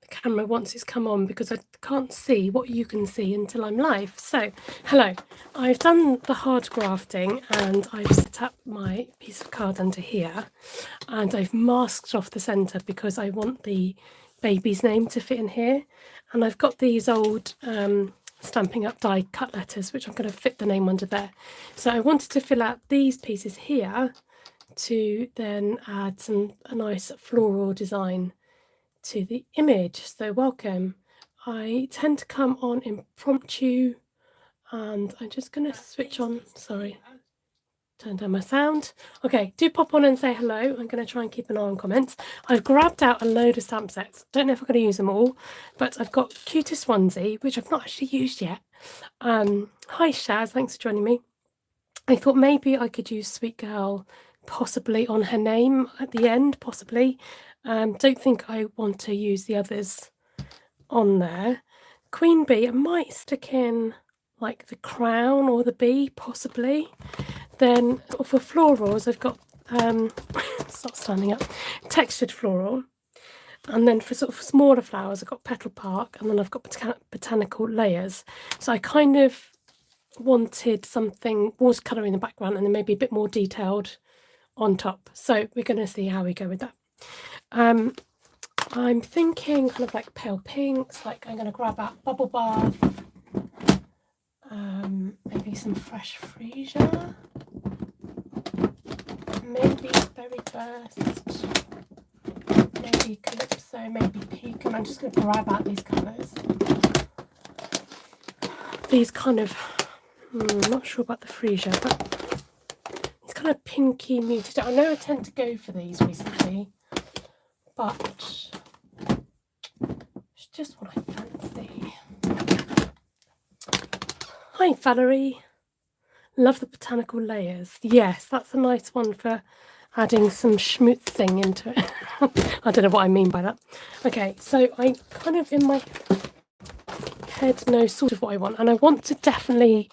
camera once it's come on, because I can't see what you can see until I'm live. So hello, I've done the hard grafting and I've set up my piece of card under here, and I've masked off the centre because I want the baby's name to fit in here, and I've got these old Stampin' Up die cut letters which I'm going to fit the name under there. So I wanted to fill out these pieces here to then add a nice floral design to the image. So welcome. I tend to come on impromptu, and I'm just going to switch on, sorry, turn down my sound. Okay, do pop on and say hello. I'm going to try and keep an eye on comments. I've grabbed out a load of stamp sets. Don't know if I'm going to use them all, but I've got Cutest Onesie, which I've not actually used yet. Hi Shaz, thanks for joining me. I thought maybe I could use Sweet Girl possibly on her name at the end, possibly. Don't think I want to use the others on there. Queen Bee, I might stick in like the crown or the bee, possibly. Then for florals, I've got stop standing up, textured floral. And then for sort of smaller flowers, I've got Petal Park, and then I've got botanical layers. So I kind of wanted something watercolour in the background and then maybe a bit more detailed on top. So we're going to see how we go with that. I'm thinking kind of like pale pinks, like I'm going to grab out Bubble Bath, maybe some fresh freesia, maybe Berry Burst, maybe Calypso, maybe Peak, and I'm just going to grab out these colours. These kind of, I'm not sure about the freesia, but it's kind of pinky muted. I know I tend to go for these recently, but it's just what I fancy. Hi Valerie, love the botanical layers. Yes, that's a nice one for adding some schmutzing into it. I don't know what I mean by that. Okay, so I kind of in my head know sort of what I want, and I want to definitely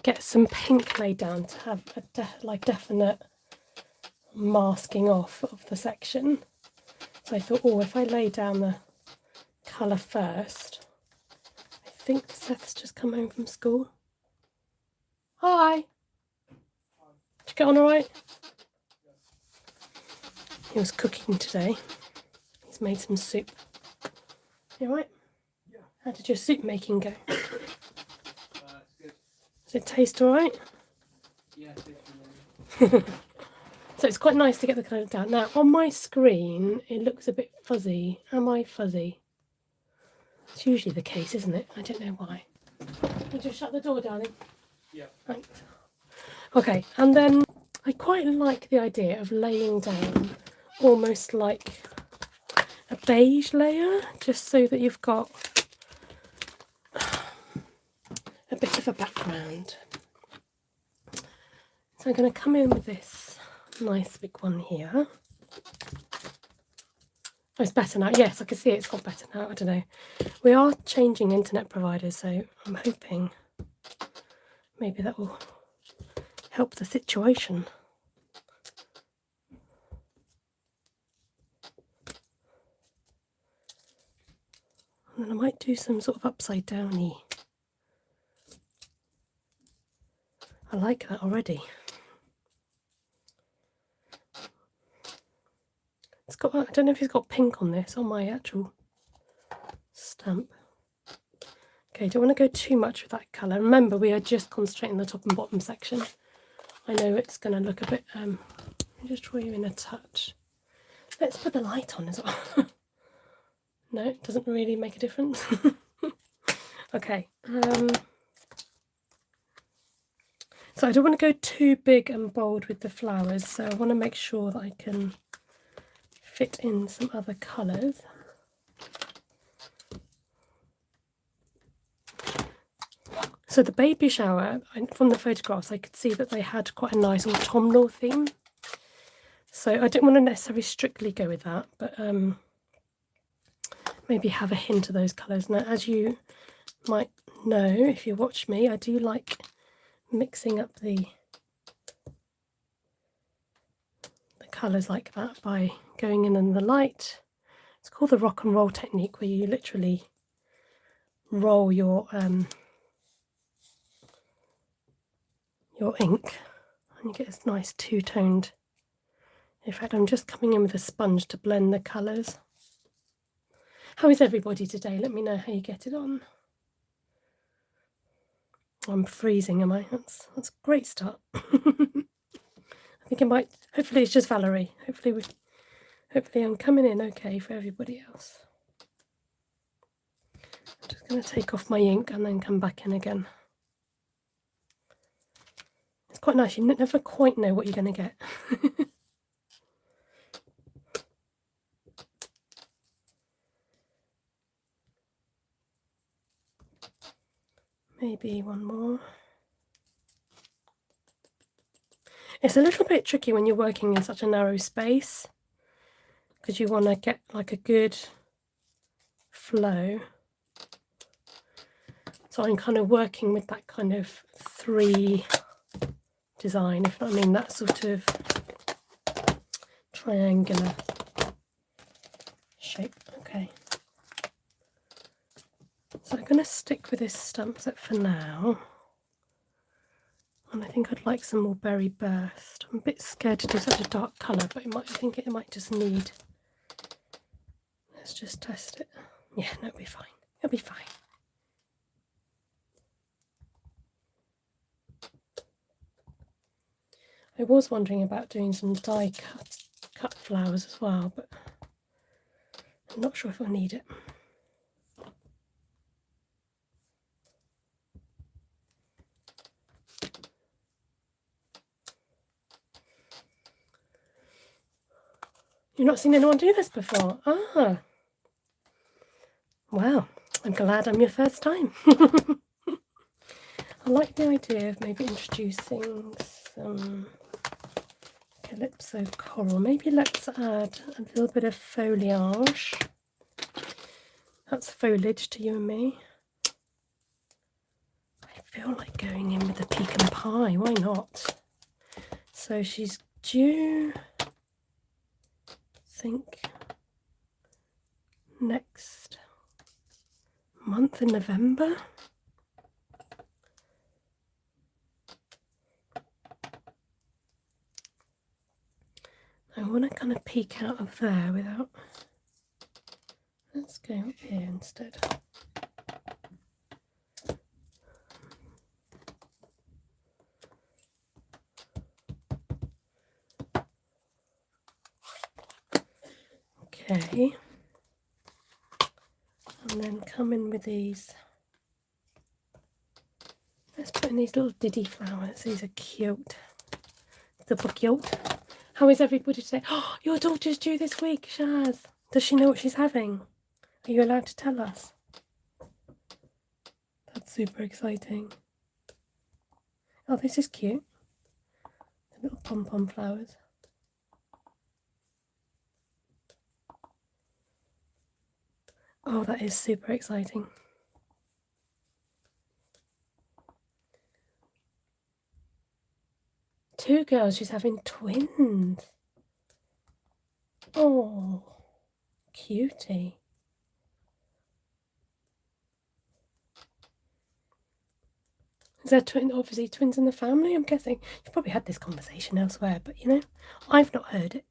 get some pink laid down to have a definite masking off of the section. So I thought, oh, if I lay down the colour first. I think Seth's just come home from school. Hi. Did you get on all right? He was cooking today. He's made some soup. You all right? Yeah. How did your soup making go? It's good. Does it taste all right? Yeah, definitely. So it's quite nice to get the colour down. Now, on my screen, it looks a bit fuzzy. Am I fuzzy? It's usually the case, isn't it? I don't know why. Can you just shut the door, darling? Yeah. Thanks. Okay, and then I quite like the idea of laying down almost like a beige layer, just so that you've got a bit of a background. So I'm going to come in with this nice big one here. Oh, it's better now. Yes, I can see it's got better now. I don't know. We are changing internet providers, so I'm hoping maybe that will help the situation. And then I might do some sort of upside downy. I like that already. It's got, I don't know if it's got pink on this, on my actual stamp. Okay, don't want to go too much with that colour. Remember, we are just concentrating the top and bottom section. I know it's going to look a bit, let me just draw you in a touch. Let's put the light on as well. No, it doesn't really make a difference. Okay. So I don't want to go too big and bold with the flowers, so I want to make sure that I can fit in some other colours. So the baby shower, from the photographs, I could see that they had quite a nice autumnal theme. So I don't want to necessarily strictly go with that, but maybe have a hint of those colours. Now, as you might know, if you watch me, I do like mixing up the colours like that by going in the light It's called the rock and roll technique, where you literally roll your ink and you get this nice two-toned effect. I'm just coming in with a sponge to blend the colours. How is everybody today? Let me know how you get it on. I'm freezing, am I? That's a great start. I think it might, hopefully it's just Valerie. Hopefully I'm coming in okay for everybody else. I'm just going to take off my ink and then come back in again. It's quite nice, you never quite know what you're going to get. Maybe one more. It's a little bit tricky when you're working in such a narrow space, because you want to get like a good flow. So I'm kind of working with that kind of 3 design, if you know what I mean, that sort of triangular shape. Okay. So I'm going to stick with this stamp set for now. And I think I'd like some more berry burst. I'm a bit scared to do such a dark colour, but I think it might just need... Let's just test it. Yeah, no, it'll be fine. It'll be fine. I was wondering about doing some die cut flowers as well, but I'm not sure if I need it. You've not seen anyone do this before? Ah. Wow, I'm glad I'm your first time. I like the idea of maybe introducing some calypso coral. Maybe let's add a little bit of foliage. That's foliage to you and me. I feel like going in with a pecan pie. Why not? So she's due, I think, next month in November. I want to kind of peek out of there without... Let's go up here instead. Okay. And then come in with these. Let's put in these little diddy flowers. These are cute. Super cute. How is everybody today? Oh, your daughter's due this week, Shaz. Does she know what she's having? Are you allowed to tell us? That's super exciting. Oh, this is cute. The little pom-pom flowers. Oh, that is super exciting. Two girls, she's having twins. Oh, cutie. Is there obviously twins in the family? I'm guessing. You've probably had this conversation elsewhere, but you know, I've not heard it.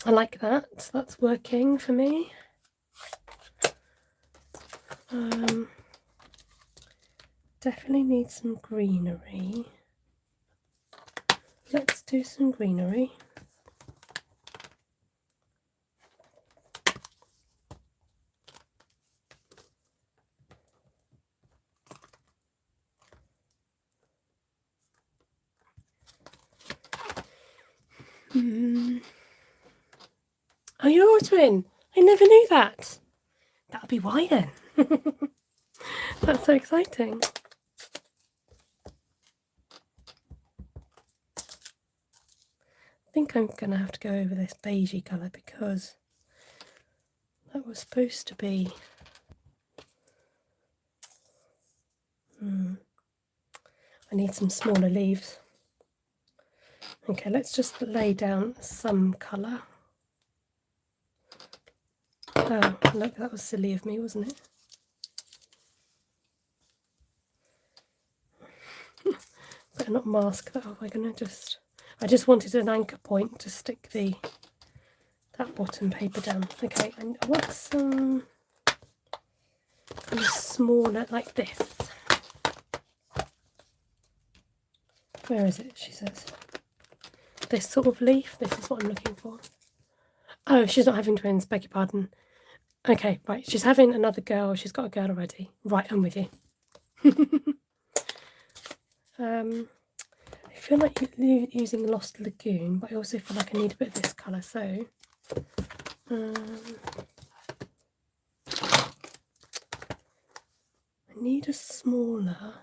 I like that. That's working for me. Definitely need some greenery. Let's do some greenery. Oh, you're a twin. I never knew that. That'll be why then. That's so exciting. I think I'm going to have to go over this beigey colour because that was supposed to be... I need some smaller leaves. Okay, let's just lay down some colour. Oh, look, that was silly of me, wasn't it? Better not mask that up. I just wanted an anchor point to stick that bottom paper down. Okay, and I want some kind of smaller, like this. Where is it? She says. This sort of leaf. This is what I'm looking for. Oh, she's not having twins. Beg your pardon. Okay, right. She's having another girl. She's got a girl already. Right, I'm with you. I feel like using Lost Lagoon, but I also feel like I need a bit of this colour. So, I need a smaller.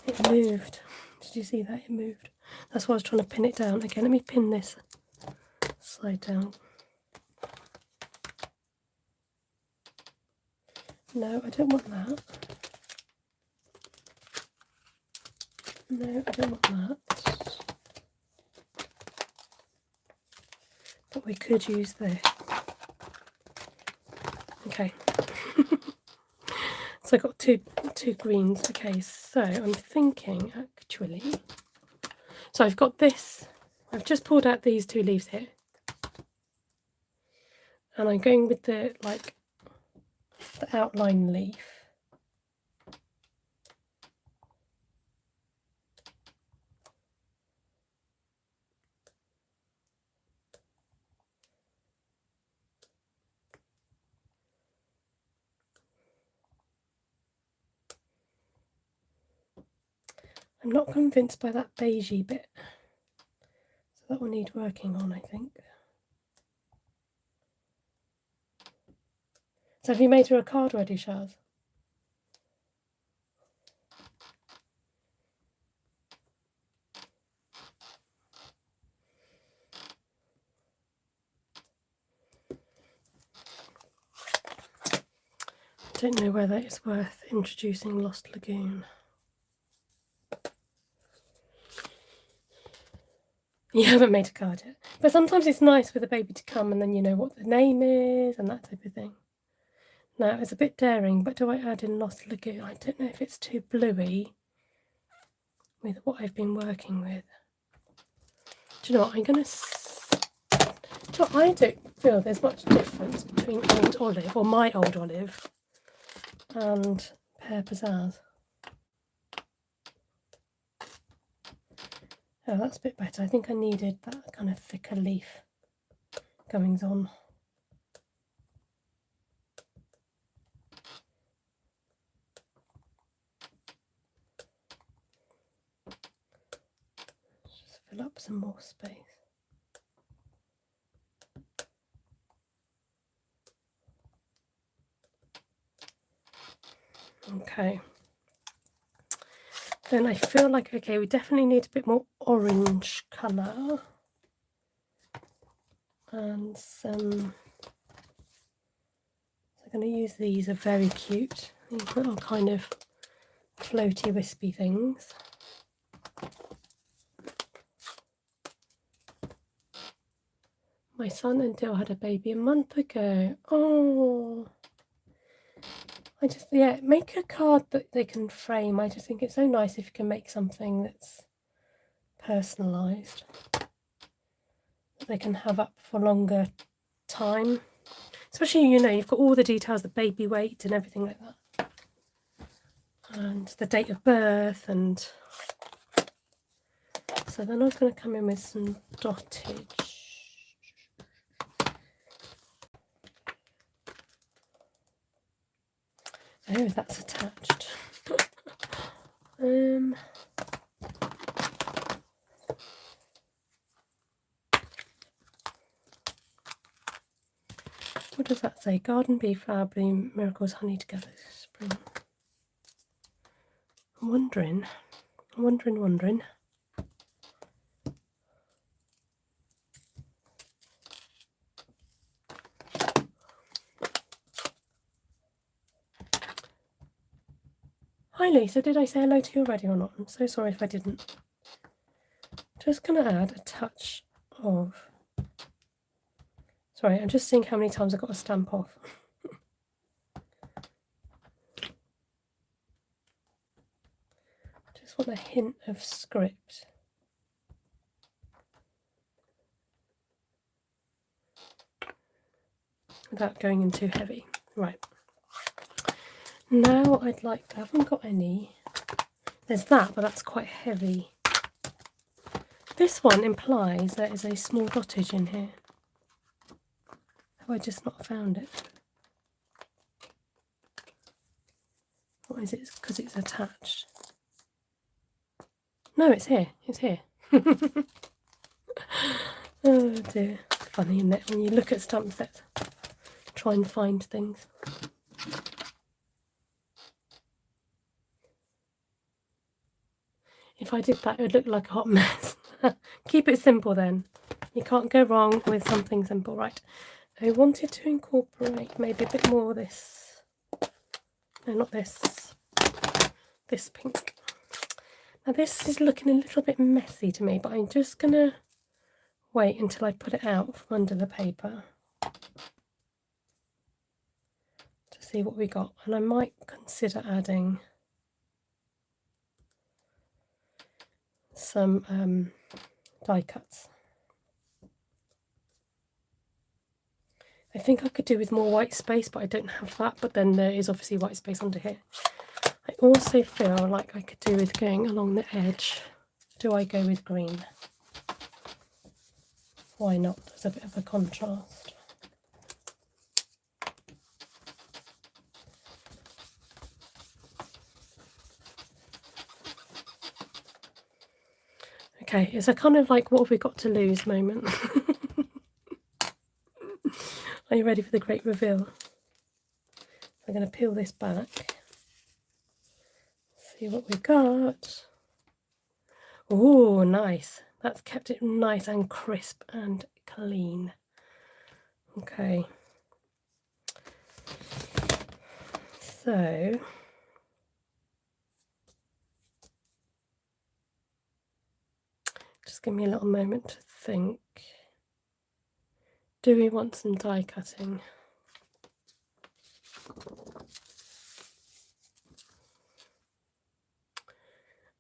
It moved. Did you see that? It moved. That's why I was trying to pin it down. Okay, let me pin this side down. No, I don't want that. No, I don't want that. But we could use this. Okay. So I got two greens. Okay, so I'm thinking actually. So I've got this. I've just pulled out these two leaves here, and I'm going with the outline leaf. I'm not convinced by that beigey bit, so that will need working on, I think. So have you made her a card already, Shaz? I don't know whether it's worth introducing Lost Lagoon. You haven't made a card yet. But sometimes it's nice for the baby to come and then you know what the name is and that type of thing. Now, it's a bit daring, but do I add in Lost Lagoon? I don't know if it's too bluey with what I've been working with. Do you know what? I'm going to... I don't feel there's much difference between Old Olive, or my Old Olive, and Pear Pizzazz. Oh, that's a bit better. I think I needed that kind of thicker leaf goings on. Just fill up some more space. Okay. Then I feel like, okay, we definitely need a bit more orange colour. And some, so I'm going to use these, are very cute. These little kind of floaty, wispy things. My son and Dill had a baby a month ago. Oh. Yeah, make a card that they can frame. I just think it's so nice if you can make something that's personalised, that they can have up for longer time. Especially, you know, you've got all the details, the baby weight and everything like that. And the date of birth. And so then I was going to come in with some dottage. Oh, that's attached. What does that say? Garden bee, flower bloom, miracles, honey together, spring. I'm wondering. Hi Lisa, did I say hello to you already or not? I'm so sorry if I didn't. Just going to add a touch of Sorry, I'm just seeing how many times I've got to stamp off. Just want a hint of script. Without going in too heavy. Right. Now I'd like to, I haven't got any. There's that, but that's quite heavy. This one implies there is a small dottage in here. Have I just not found it? What is it? Because it's attached. No, it's here. It's here. Oh dear. Funny, isn't it? When you look at stamp sets, try and find things. If I did that, it would look like a hot mess. Keep it simple then. You can't go wrong with something simple. Right. I wanted to incorporate maybe a bit more of this. No, not this. This pink. Now this is looking a little bit messy to me, but I'm just going to wait until I put it out from under the paper to see what we got. And I might consider adding some die cuts. I think I could do with more white space, but I don't have that. But then there is obviously white space under here. I also feel like I could do with going along the edge. Do I go with green? Why not? There's a bit of a contrast. Okay, it's a kind of like what have we got to lose moment. Are you ready for the great reveal? I'm going to peel this back. See what we've got. Oh, nice. That's kept it nice and crisp and clean. Okay. So just give me a little moment to think. Do we want some die cutting?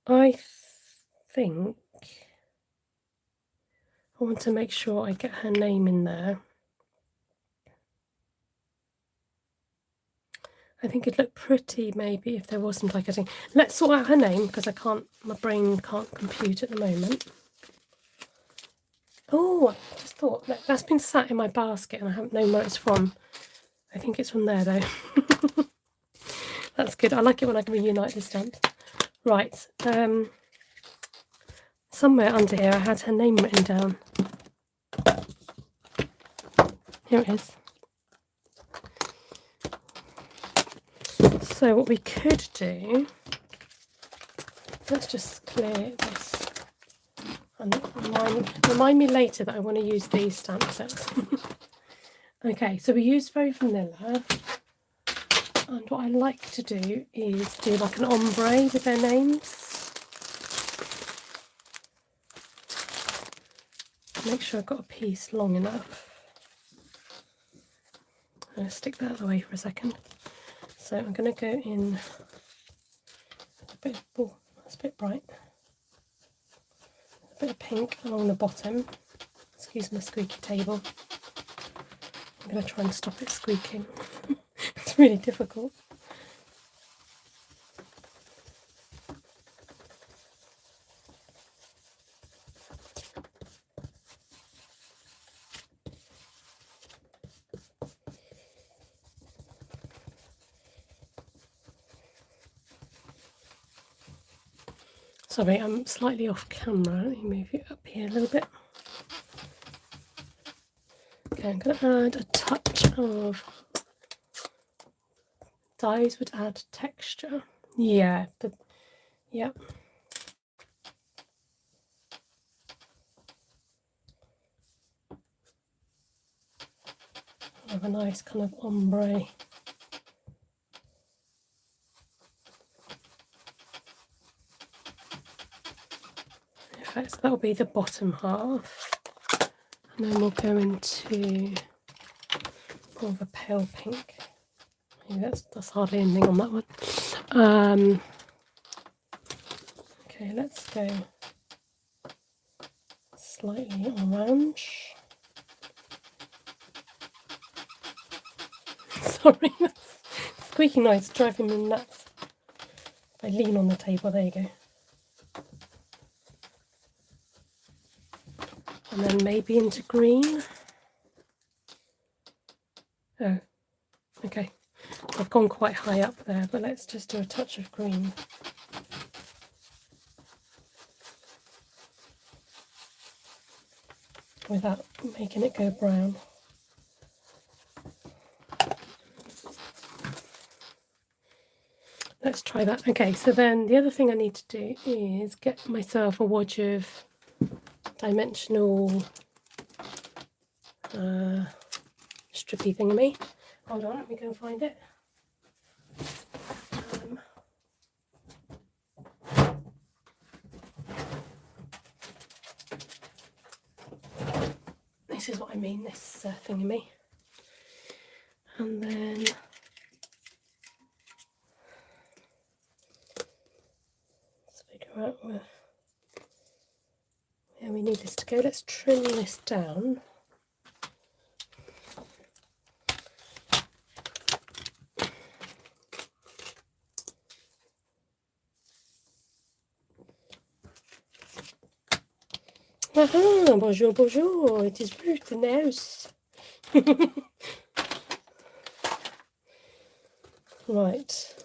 I think I want to make sure I get her name in there. I think it'd look pretty maybe if there was some die cutting. Let's sort out her name because my brain can't compute at the moment. Oh, I just thought that's been sat in my basket and I haven't known where it's from. I think it's from there though. That's good. I like it when I can reunite the stamps. Right. Somewhere under here I had her name written down. Here it is. So what we could do, let's just clear this and remind me later that I want to use these stamp sets. Okay, so we used Very Vanilla, and what I like to do is do like an ombre with their names. Make sure I've got a piece long enough. I'm going to stick that away for a second. So I'm going to go in a bit of, oh, that's a bit bright. A bit of pink along the bottom. Excuse my squeaky table. I'm going to try and stop it squeaking. It's really difficult. Sorry, I'm slightly off camera. Let me move you up here a little bit. Okay, I'm going to add a touch of dyes would add texture. Yeah, yeah. Have a nice kind of ombre. So that'll be the bottom half, and then we'll go into more of a pale pink. Maybe that's hardly anything on that one. Okay, let's go slightly orange. Sorry, that's squeaky noise driving me nuts. If I lean on the table, there you go. And then maybe into green. Oh, okay. I've gone quite high up there, but let's just do a touch of green. Without making it go brown. Let's try that. Okay, so then the other thing I need to do is get myself a wodge of dimensional strippy thingamy. Hold on, let me go and find it. This is what I mean, this thingamy. And then let's figure out where we need this to go. Let's trim this down. Aha, bonjour, bonjour, it is Ruth in the house. Right,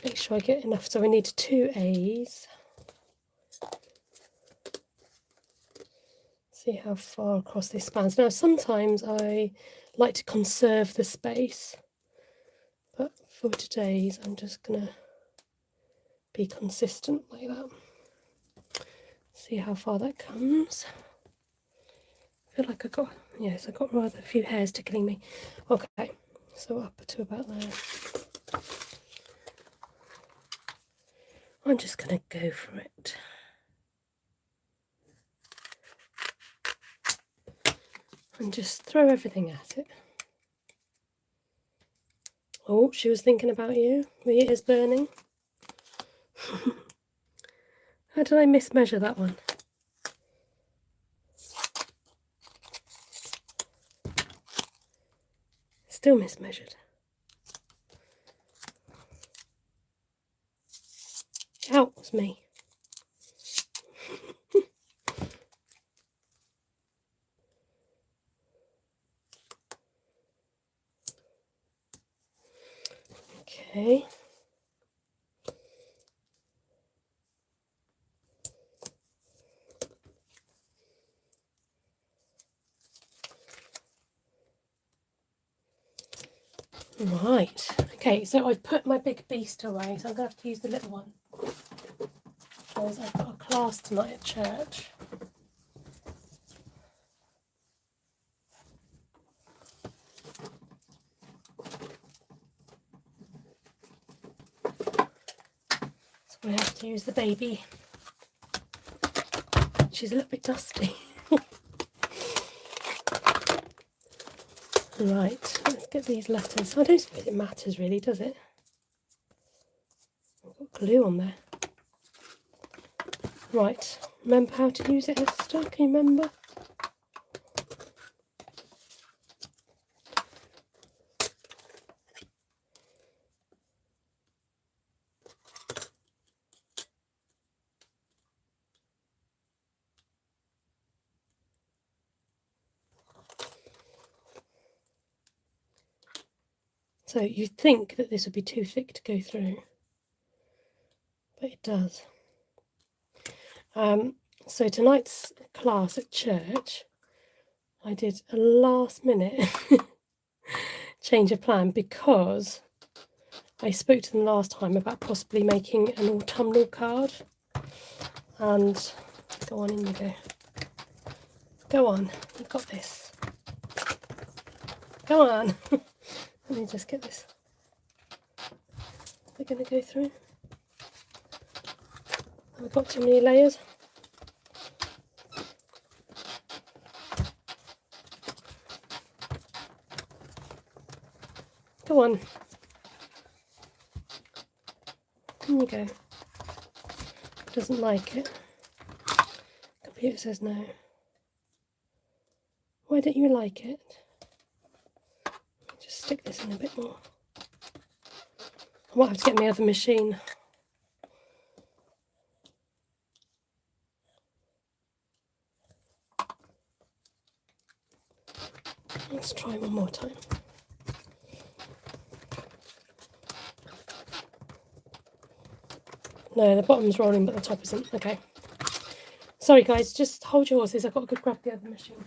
make sure I get enough. So we need 2 A's. See how far across this spans. Now, sometimes I like to conserve the space, but for today's, I'm just gonna be consistent like that. See how far that comes. I feel like I got, yes, I got rather a few hairs tickling me. Okay, so up to about there. I'm just gonna go for it. And just throw everything at it. Oh, she was thinking about you. Were your ears burning? How did I mismeasure that one? Still mismeasured. Out was me. Okay. Right, okay, so I've put my big beast away, so I'm going to have to use the little one. Because I've got a class tonight at church. So we have to use the baby. She's a little bit dusty. Right, let's get these letters. I don't suppose it matters really, does it? I've got glue on there. Right, remember how to use it, Esther? Can you remember? So you'd think that this would be too thick to go through, but it does. So tonight's class at church, I did a last minute change of plan because I spoke to them last time about possibly making an autumnal card. And go on, in you go. Go on, you've got this. Go on. Let me just get this. They're going to go through. Have we got too many layers? Go on. In you go. Doesn't like it. Computer says no. Why don't you like it? Just stick this in a bit more. I might have to get my other machine. Let's try one more time. No, the bottom's rolling, but the top isn't. Okay. Sorry, guys. Just hold your horses. I've got to go grab the other machine.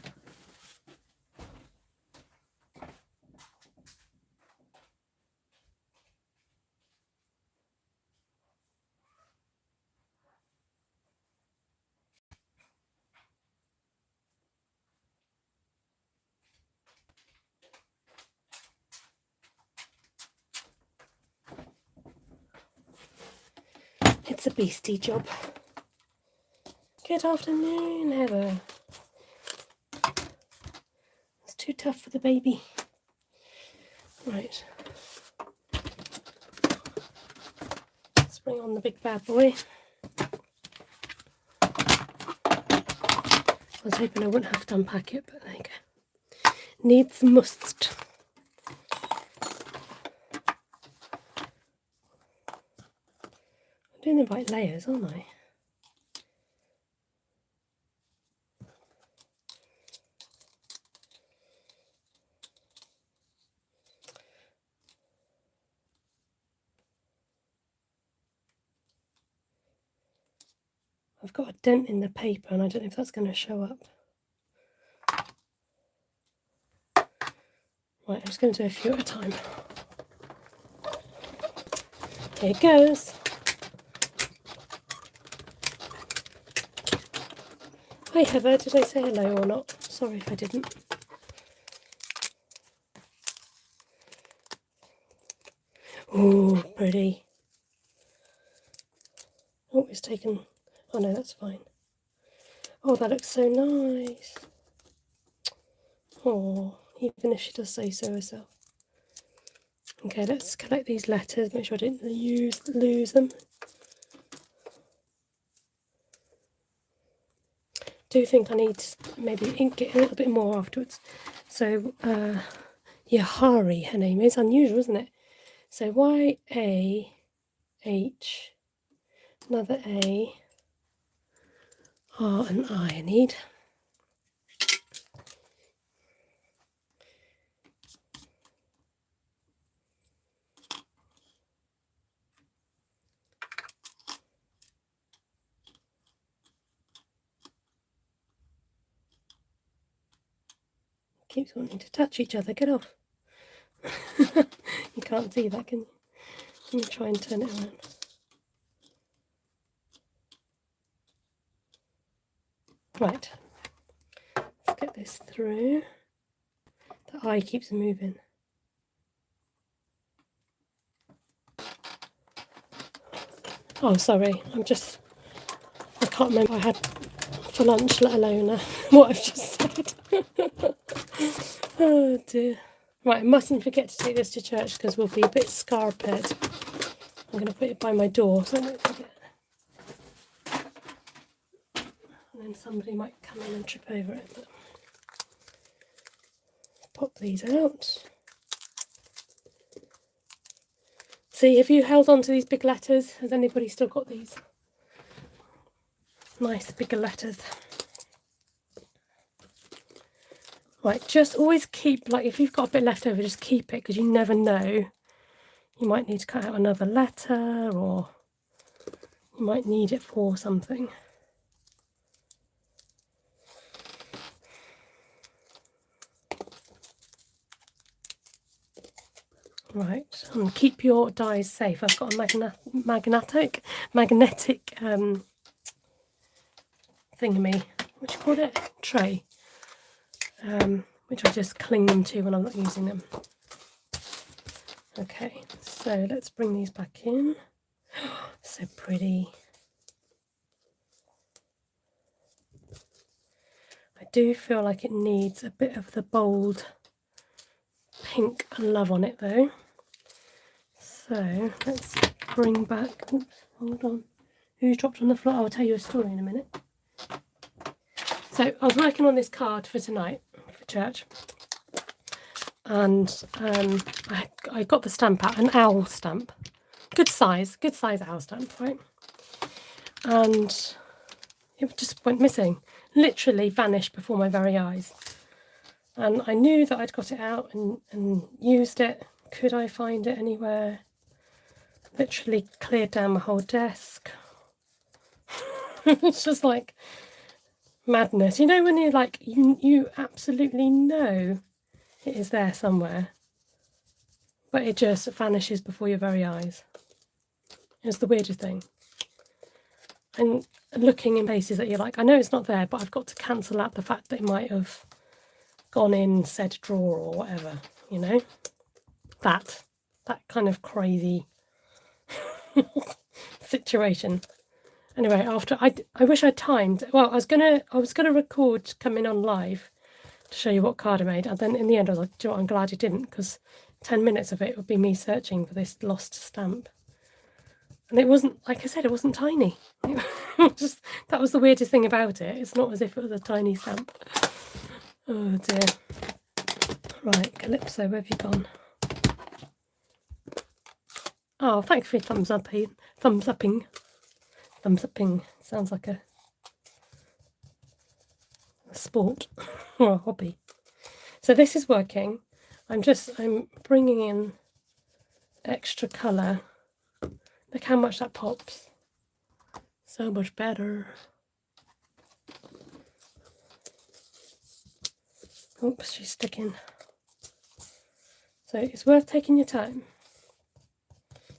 It's a beastie job. Good afternoon, Heather. It's too tough for the baby. Right. Let's bring on the big bad boy. I was hoping I wouldn't have to unpack it, but there you go. Needs must. I'm doing the right layers, aren't I? I've got a dent in the paper and I don't know if that's going to show up. Right, I'm just going to do a few at a time. Here it goes. Hi Heather, did I say hello or not? Sorry if I didn't. Oh, pretty. Oh, it's taken. Oh no, that's fine. Oh, that looks so nice. Oh, even if she does say so herself. Okay, let's collect these letters, make sure I didn't lose them. Do think I need to maybe ink it a little bit more afterwards. So, Yahari, her name is. Unusual, isn't it? So, Y-A-H, another A, R and I need. Keeps wanting to touch each other. Get off. You can't see that, can you? Let me try and turn it around. Right. Let's get this through. The eye keeps moving. Oh, sorry. I can't remember what I had for lunch, let alone what I've just said. Oh dear. Right, I mustn't forget to take this to church because we'll be a bit scarped. I'm going to put it by my door so I don't forget. And then somebody might come in and trip over it. But pop these out. See, have you held on to these big letters? Has anybody still got these nice bigger letters? Right, just always keep, like if you've got a bit left over, just keep it because you never know. You might need to cut out another letter or you might need it for something. Right, and keep your dies safe. I've got a magnetic thingammy, what do you call it? Tray. Which I just cling them to when I'm not using them. Okay, so let's bring these back in. So pretty. I do feel like it needs a bit of the bold pink love on it though. So let's bring back, oops, hold on, who dropped on the floor? I'll tell you a story in a minute. So I was working on this card for tonight, for church, and I got the stamp out, an owl stamp, good size owl stamp, right? And it just went missing, literally vanished before my very eyes. And I knew that I'd got it out and used it. Could I find it anywhere? Literally cleared down my whole desk. It's just like madness. You know when you're like, you absolutely know it is there somewhere, but it just vanishes before your very eyes. It's the weirdest thing. And looking in places that you're like, I know it's not there, but I've got to cancel out the fact that it might have gone in said drawer or whatever, you know? That kind of crazy situation. Anyway, after I wish I'd timed. Well, I was gonna record coming on live to show you what card I made, and then in the end I was like, do you know what, I'm glad you didn't, because 10 minutes of it would be me searching for this lost stamp. And it wasn't, like I said, it wasn't tiny. That was the weirdest thing about it. It's not as if it was a tiny stamp. Oh dear. Right, Calypso, where have you gone? Oh, thanks for your thumbs upping. Thumbs upping. Sounds like a sport or a hobby. So this is working. I'm bringing in extra colour. Look how much that pops. So much better. Oops, she's sticking. So it's worth taking your time.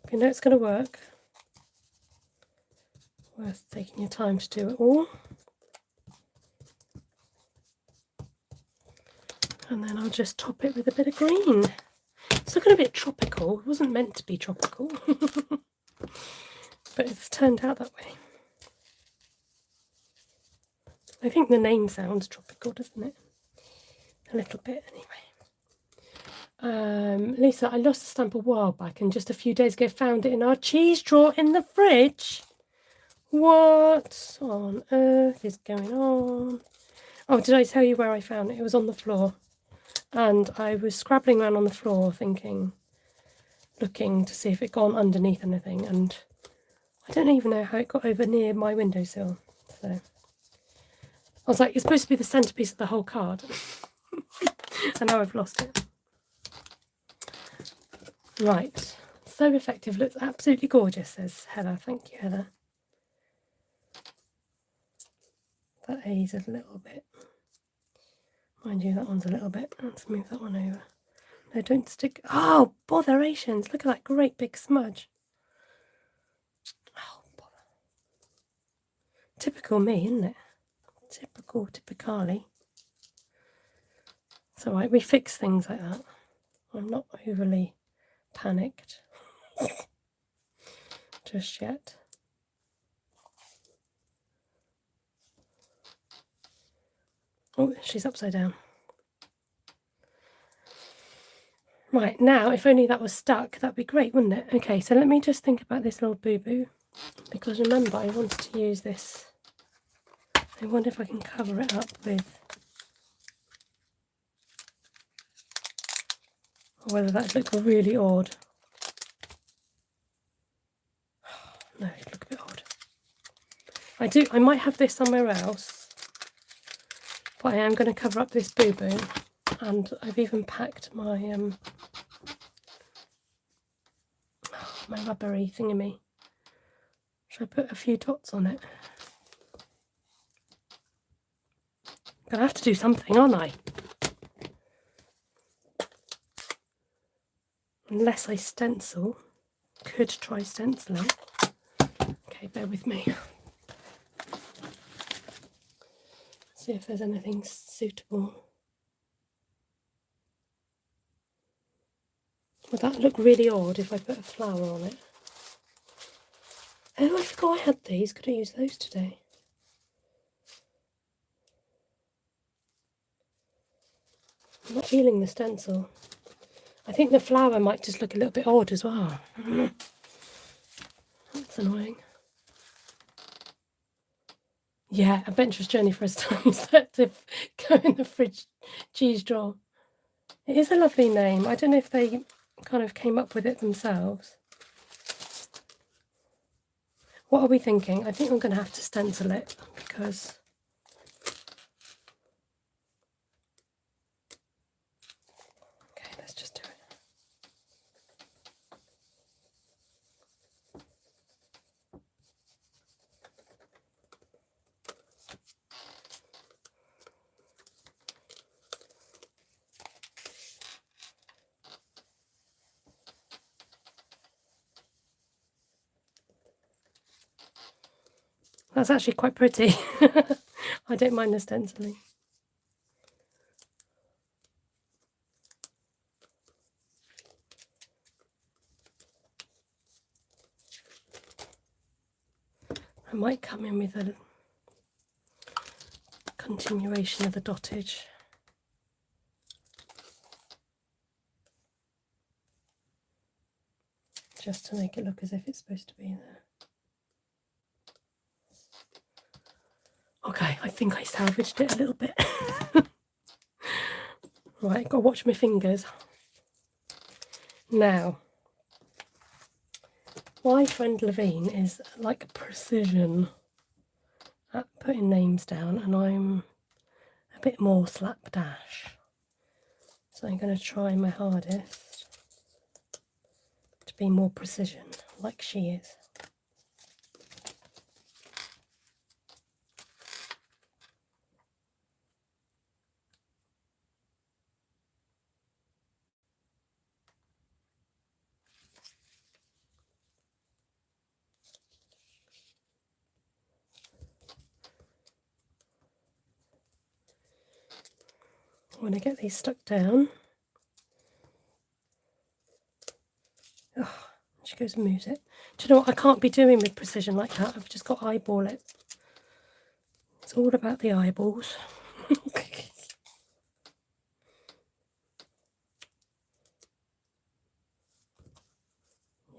If you know it's going to work, worth taking your time to do it all. And then I'll just top it with a bit of green. It's looking a bit tropical. It wasn't meant to be tropical, but it's turned out that way. I think the name sounds tropical, doesn't it? A little bit, anyway. Lisa, I lost a stamp a while back and just a few days ago found it in our cheese drawer in the fridge. What on earth is going on? Oh, did I tell you where I found it? It was on the floor. And I was scrabbling around on the floor looking to see if it gone underneath anything. And I don't even know how it got over near my windowsill. So I was like, it's supposed to be the centrepiece of the whole card. And now I've lost it. Right, so effective, looks absolutely gorgeous, says Heather. Thank you, Heather. That A's a little bit. Mind you, that one's a little bit. Let's move that one over. No, don't stick. Oh, botherations. Look at that great big smudge. Oh, bother. Typical me, isn't it? Typically. It's all right, we fix things like that. I'm not overly panicked just yet. Oh, she's upside down. Right, now, if only that was stuck, that'd be great, wouldn't it? Okay, so let me just think about this little boo-boo, because remember, I wanted to use this. I wonder if I can cover it up with, or whether that'd look really odd. No, it'd look a bit odd. I might have this somewhere else, but I am going to cover up this boo-boo, and I've even packed my my rubbery thingamy. Should I put a few dots on it? I'm going to have to do something, aren't I? Unless I stencil. Could try stenciling. Okay, bear with me. See if there's anything suitable. Would that look really odd if I put a flower on it? Oh, I forgot I had these. Could I use those today? I'm not feeling the stencil. I think the flower might just look a little bit odd as well. That's annoying. Yeah, adventurous journey for a stamp set to go in the fridge cheese drawer. It is a lovely name. I don't know if they kind of came up with it themselves. What are we thinking? I think I'm going to have to stencil it because okay, let's just do it. That's actually quite pretty. I don't mind the stenciling. I might come in with a continuation of the dottage. Just to make it look as if it's supposed to be there. Okay, I think I salvaged it a little bit. Right, got to watch my fingers. Now, my friend Levine is like precision at putting names down, and I'm a bit more slapdash. So I'm going to try my hardest to be more precision, like she is. When I get these stuck down, oh, she goes and moves it. Do you know what I can't be doing with precision like that? I've just got to eyeball it. It's all about the eyeballs.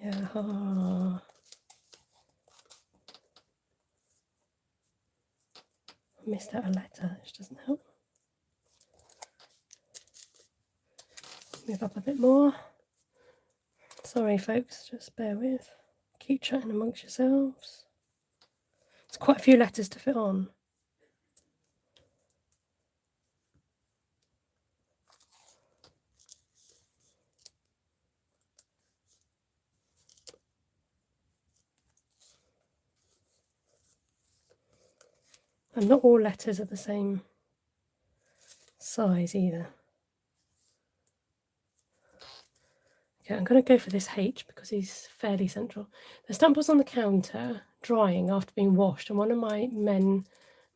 Yeah. I missed out a letter, which doesn't help. Move up a bit more. Sorry folks, just bear with. Keep chatting amongst yourselves. It's quite a few letters to fit on. And not all letters are the same size either. Okay, I'm going to go for this H because he's fairly central. The stamp was on the counter drying after being washed, and one of my men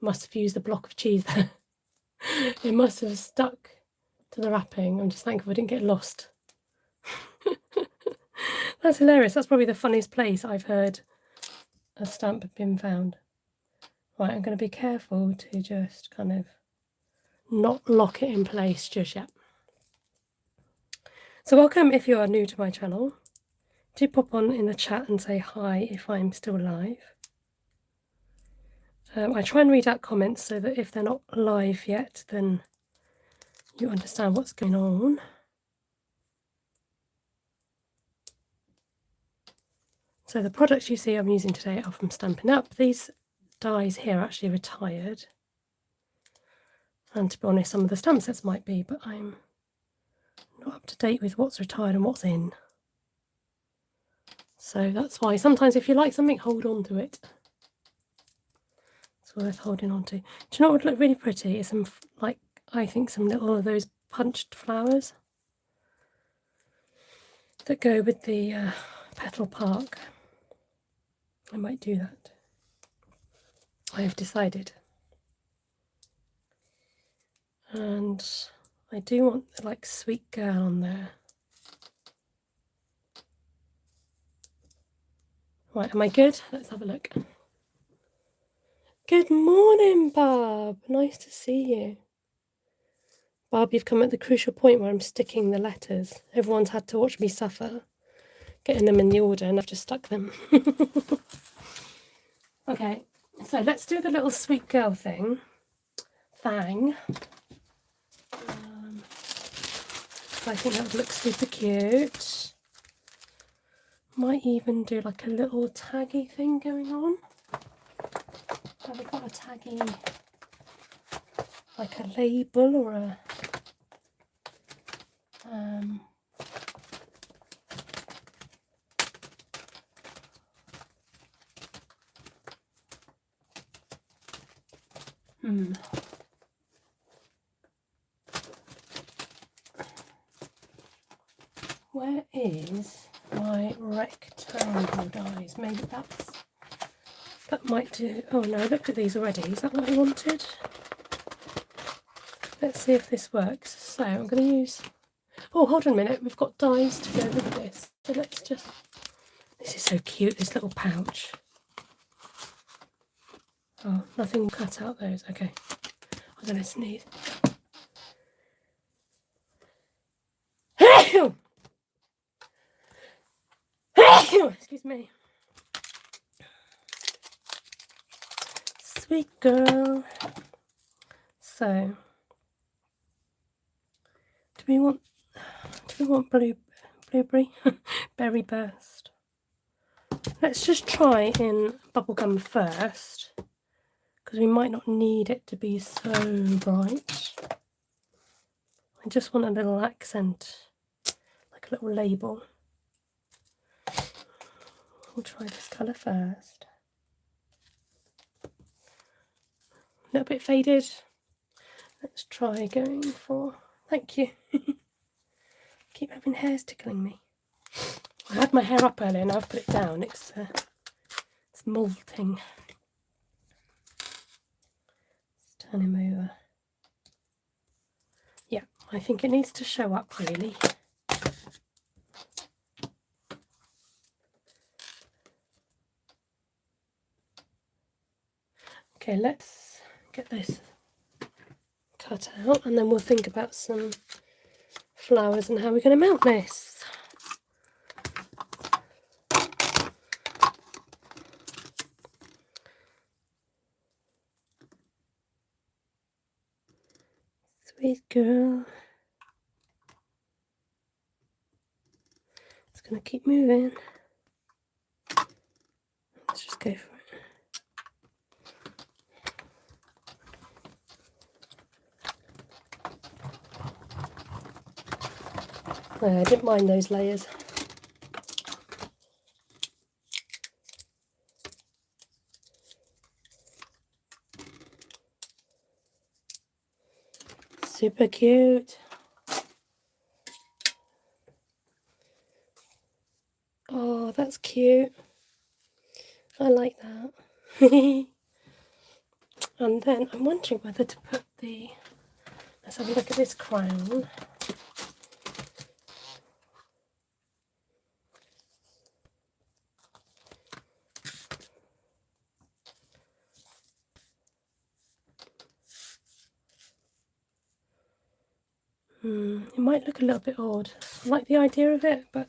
must have used a block of cheese there. It must have stuck to the wrapping. I'm just thankful I didn't get lost. That's hilarious. That's probably the funniest place I've heard a stamp have been found. Right, I'm going to be careful to just kind of not lock it in place just yet. So welcome if you are new to my channel. Do pop on in the chat and say hi if I'm still live. I try and read out comments so that if they're not live yet, then you understand what's going on. So the products you see I'm using today are from Stampin Up. These dies here are actually retired. And to be honest, some of the stamp sets might be, but I'm not up to date with what's retired and what's in. So that's why sometimes if you like something, hold on to it. It's worth holding on to. Do you know what would look really pretty? Is some, like, I think some little of those punched flowers that go with the petal park. I might do that. I have decided. And I do want like Sweet Girl on there. Right, am I good? Let's have a look. Good morning, Bob. Nice to see you. Barb, you've come at the crucial point where I'm sticking the letters. Everyone's had to watch me suffer getting them in the order, and I've just stuck them. Okay, so let's do the little sweet girl thing. Thang. I think that would look super cute. Might even do like a little taggy thing going on. Have we got a taggy, like a label or a Where is my rectangle dies? Maybe that might do. Oh no, I looked at these already. Is that what I wanted? Let's see if this works. So I'm going to use. Oh, hold on a minute. We've got dies to go with this. So let's just. This is so cute. This little pouch. Oh, nothing will cut out those. Okay, I'm going to sneeze. Excuse me. Sweet girl. So, do we want blueberry berry burst? Let's just try in bubblegum first, because we might not need it to be so bright. I just want a little accent, like a little label. We'll try this colour first. A little bit faded. Let's try going for. Thank you. Keep having hairs tickling me. I had my hair up earlier and I've put it down. It's molting. Let's turn him over. Yeah, I think it needs to show up really. Okay, let's get this cut out and then we'll think about some flowers and how we're going to mount this. Sweet girl. It's going to keep moving. Let's just go for it. I didn't mind those layers. Super cute. Oh, that's cute. I like that. And then I'm wondering whether to put the. Let's have a look at this crown. It might look a little bit odd. I like the idea of it, but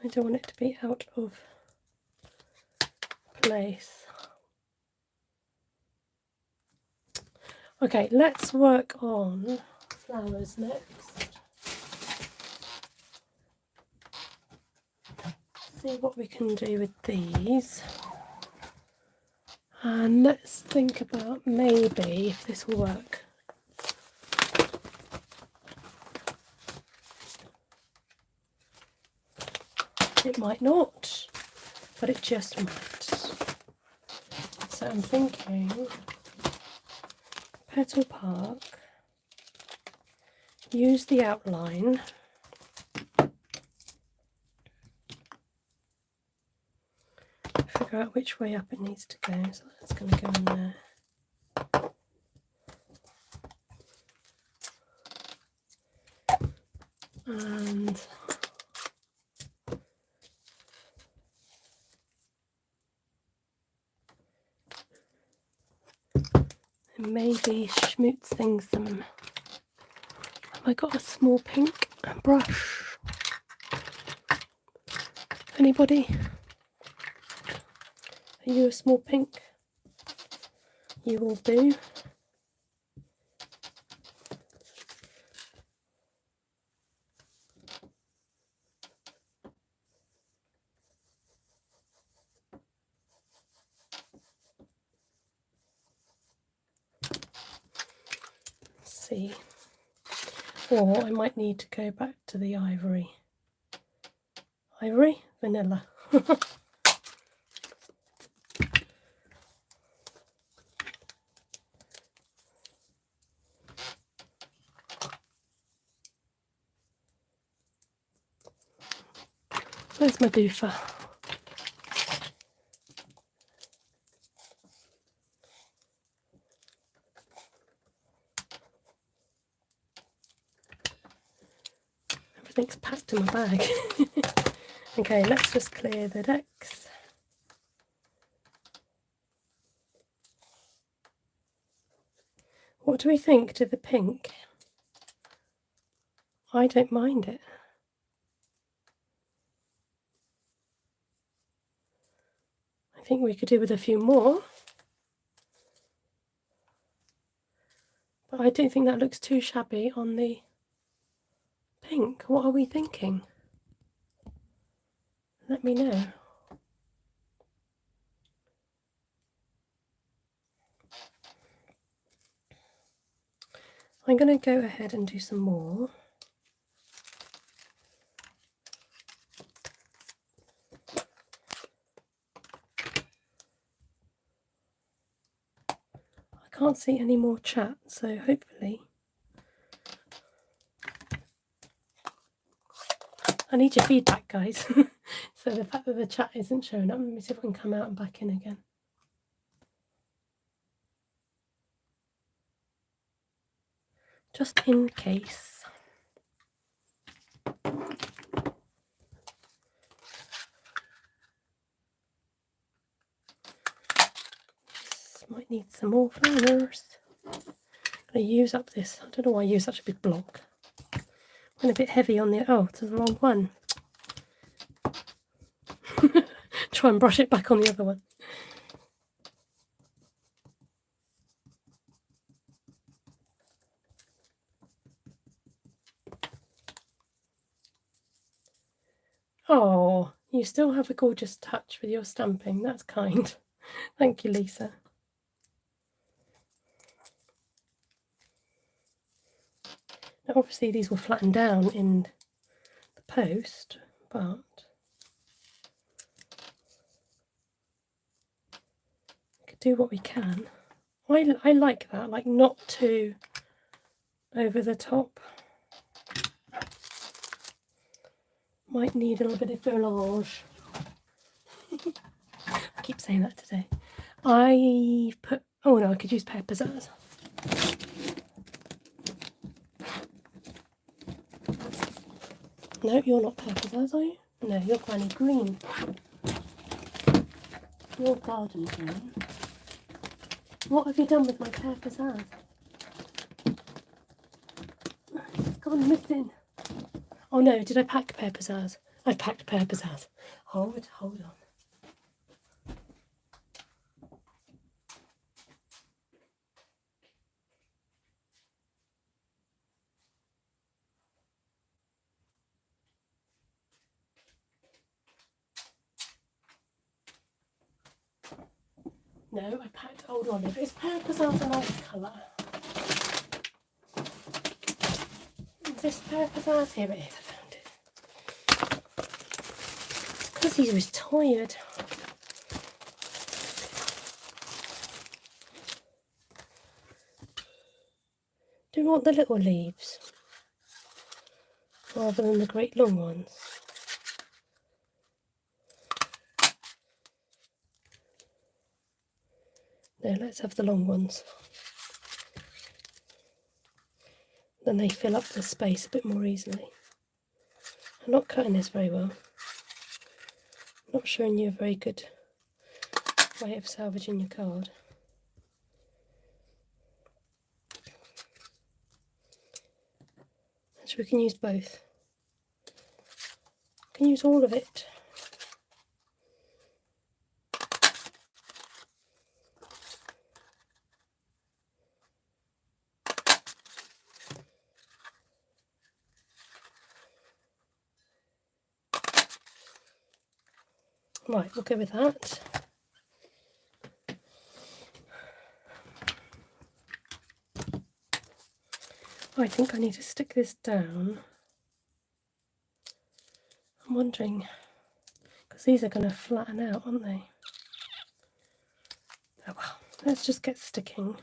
I don't want it to be out of place. Okay, let's work on flowers next. See what we can do with these. And let's think about maybe if this will work. It might not, but it just might. So I'm thinking Petal Park, use the outline, figure out which way up it needs to go, so that's going to go in there. And and maybe schmootzing some. Have I got a small pink brush? Anybody? Are you a small pink? You will do. See, or I might need to go back to the ivory. Ivory, vanilla. Where's my doofer? Everything's packed in my bag. Okay, let's just clear the decks. What do we think to the pink? I don't mind it. I think we could do with a few more. But I don't think that looks too shabby on the pink. What are we thinking? Let me know. I'm going to go ahead and do some more. I can't see any more chat, so hopefully I need your feedback, guys. So the fact that the chat isn't showing up, let me see if I can come out and back in again. Just in case. This might need some more flowers. I use up this. I don't know why I use such a big block. Went a bit heavy on the. Oh, it's the wrong one. Try and brush it back on the other one. Oh, you still have a gorgeous touch with your stamping. That's kind. Thank you, Lisa. Now, obviously, these will flatten down in the post, but we could do what we can. I like that, like not too over the top. Might need a little bit of collage. I keep saying that today. I put, oh no, I could use pizzazz. No, you're not pizzazz, are you? No, you're Granny Green. You're garden green. What have you done with my pizzazz? It's gone missing. Oh no, did I pack pizzazz? I've packed pizzazz. Hold on. No, I packed Old Olive. Is pizzazz a nice colour? Is this pizzazz? Here it is, I found it. Because he was tired. Do you want the little leaves? Rather than the great long ones? No, let's have the long ones. Then they fill up the space a bit more easily. I'm not cutting this very well. I'm not showing you a very good way of salvaging your card. So we can use both. We can use all of it. Right, we'll go with that. I think I need to stick this down. I'm wondering, because these are going to flatten out, aren't they? Oh well, let's just get sticking.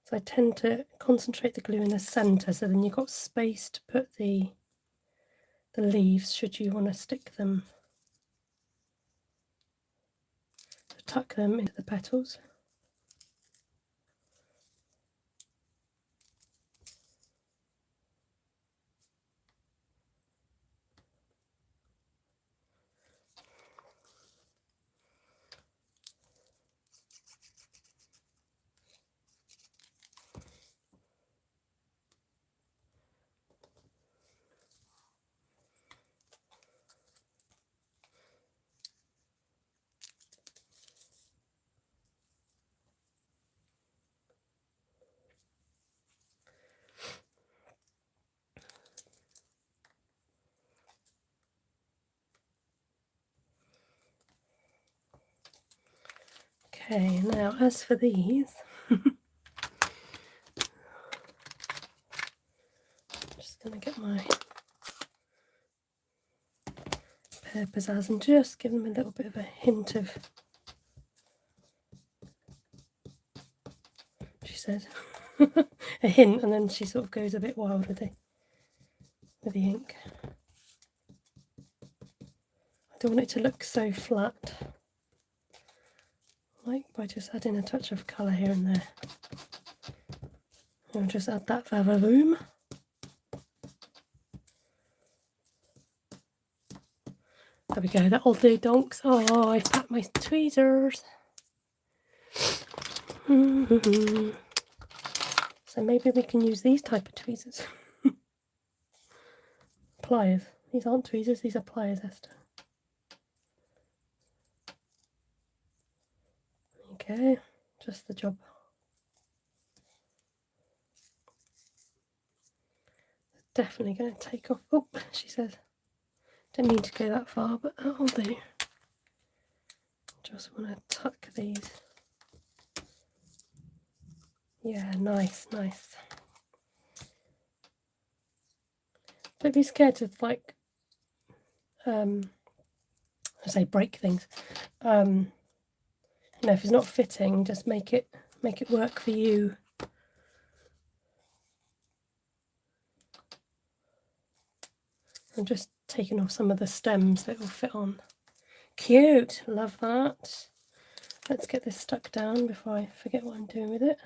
So I tend to concentrate the glue in the centre, so then you've got space to put the leaves should you want to stick them. So tuck them into the petals. Okay, now as for these, just going to get my pear pizzazz and just give them a little bit of a hint of, she said, a hint, and then she sort of goes a bit wild with the ink. I don't want it to look so flat, like by just adding a touch of colour here and there. I'll just add that vavavoom. There we go, that'll do, donks. Oh, I've packed my tweezers. So maybe we can use these type of tweezers. Pliers. These aren't tweezers, these are pliers, Esther. Okay, just the job. Definitely going to take off. Oh, she says. Didn't mean to go that far, but that'll do. Just want to tuck these. Yeah, nice, nice. Don't be scared to, like, I say break things. You know, if it's not fitting, just make it work for you. I'm just taking off some of the stems that will fit on. Cute, love that. Let's get this stuck down before I forget what I'm doing with it.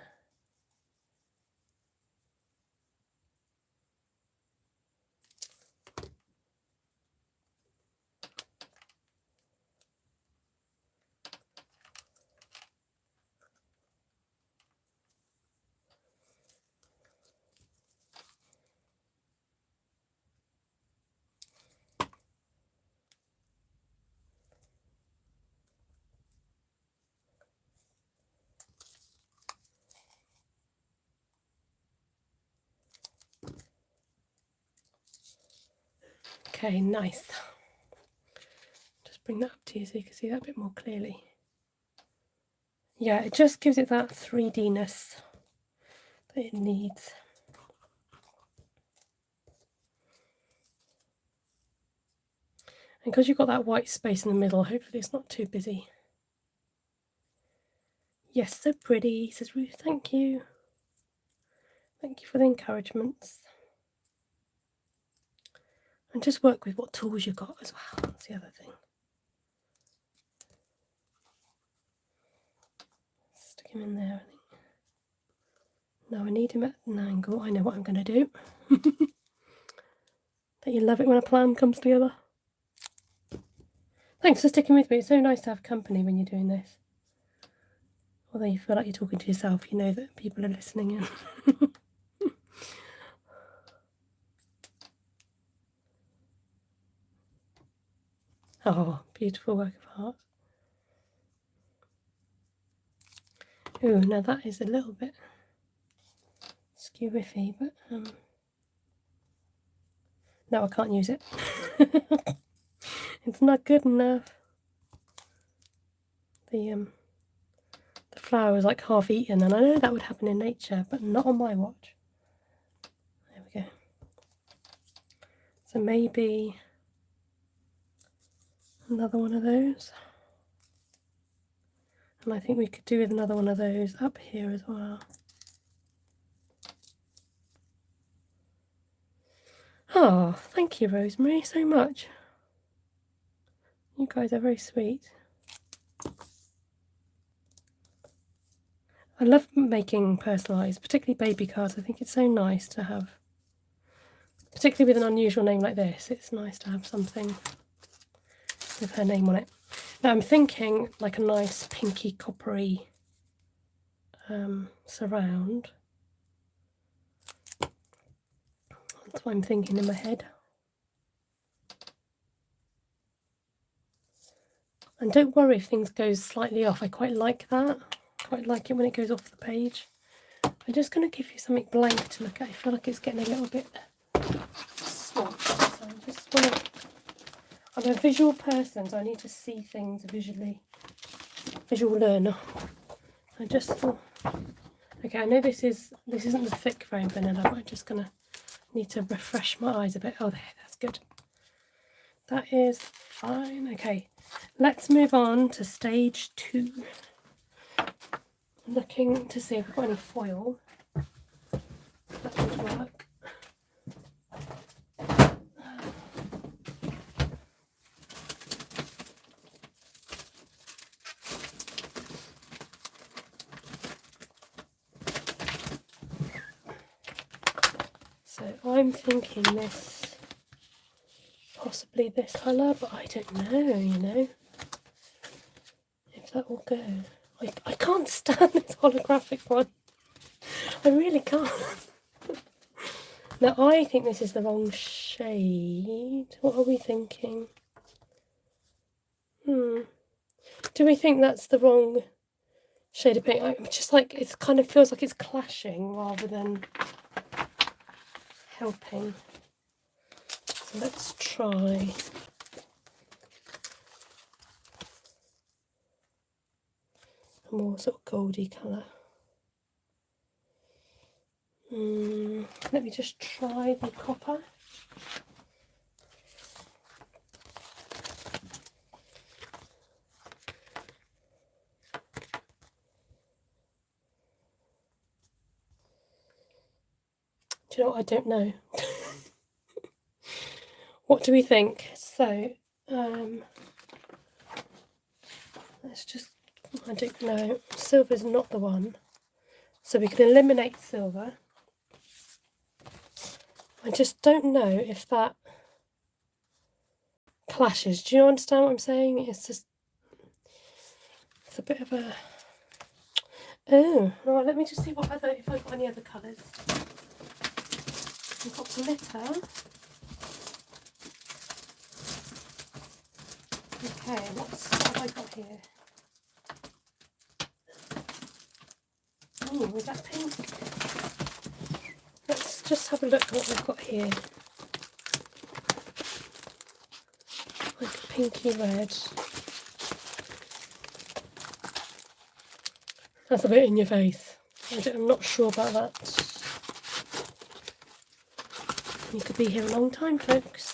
Okay, nice. Just bring that up to you so you can see that a bit more clearly. Yeah, it just gives it that 3D-ness that it needs. And because you've got that white space in the middle, hopefully it's not too busy. Yes, so pretty, says Ruth. Thank you. Thank you for the encouragements. And just work with what tools you've got as well. That's the other thing. Stick him in there, I think. No, I need him at an angle. I know what I'm going to do. Don't you love it when a plan comes together? Thanks for sticking with me. It's so nice to have company when you're doing this. Although you feel like you're talking to yourself, you know that people are listening in. Oh, beautiful work of art. Ooh, now that is a little bit skew-iffy, but no, I can't use it. It's not good enough. The flower is like half eaten, and I know that would happen in nature, but not on my watch. There we go. So maybe another one of those. And I think we could do with another one of those up here as well. Oh, thank you, Rosemary, so much. You guys are very sweet. I love making personalised, particularly baby cards. I think it's so nice to have, particularly with an unusual name like this, it's nice to have something with her name on it. Now I'm thinking like a nice pinky coppery surround. That's what I'm thinking in my head. And don't worry if things go slightly off. I quite like that. I quite like it when it goes off the page. I'm just going to give you something blank to look at. I feel like it's getting a little bit swamped. So I just want to... I'm a visual person, so I need to see things visually. Visual learner. I just thought... Okay, I know this isn't the thick foam vanilla, but I'm just going to need to refresh my eyes a bit. Oh, there, that's good. That is fine. Okay, let's move on to stage 2. Looking to see if we've got any foil that would work. So I'm thinking this, possibly this colour, but I don't know, you know, if that will go. I can't stand this holographic one. I really can't. Now I think this is the wrong shade. What are we thinking? Do we think that's the wrong shade of pink? I'm just like, it kind of feels like it's clashing rather than helping. So let's try a more sort of goldy colour. Let me just try the copper. Do you know what? I don't know. What do we think? So, let's just, I don't know. Silver's not the one. So we can eliminate silver. I just don't know if that clashes. Do you understand what I'm saying? It's just, it's a bit of a... Oh, right, let me just see what other, if I've got any other colours. We've got glitter. Okay, what have I got here? Oh, is that pink? Let's just have a look at what we've got here. Like a pinky red. That's a bit in your face. I'm not sure about that. You could be here a long time, folks.